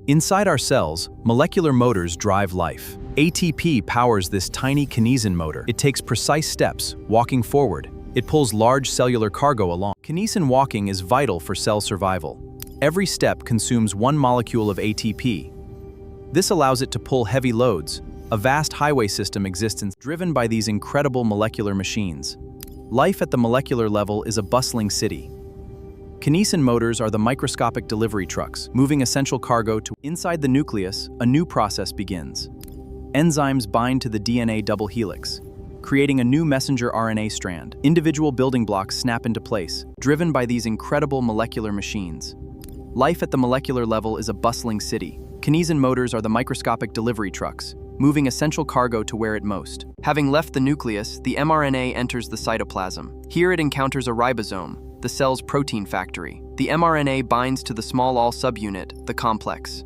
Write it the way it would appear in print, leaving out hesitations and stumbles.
Inside our cells, molecular motors drive life. ATP powers this tiny kinesin motor. It takes precise steps, walking forward. It pulls large cellular cargo along. Kinesin walking is vital for cell survival. Every step consumes one molecule of ATP. This allows it to pull heavy loads. A vast highway system exists driven by these incredible molecular machines. Life at the molecular level is a bustling city. Kinesin motors are the microscopic delivery trucks, moving essential cargo to inside the nucleus. A new process begins. Enzymes bind to the DNA double helix, creating a new messenger RNA strand. Individual building blocks snap into place, driven by these incredible molecular machines. Life at the molecular level is a bustling city. Kinesin motors are the microscopic delivery trucks, moving essential cargo to where it most. Having left the nucleus, the mRNA enters the cytoplasm. Here it encounters a ribosome, the cell's protein factory. The mRNA binds to the small all subunit, the complex.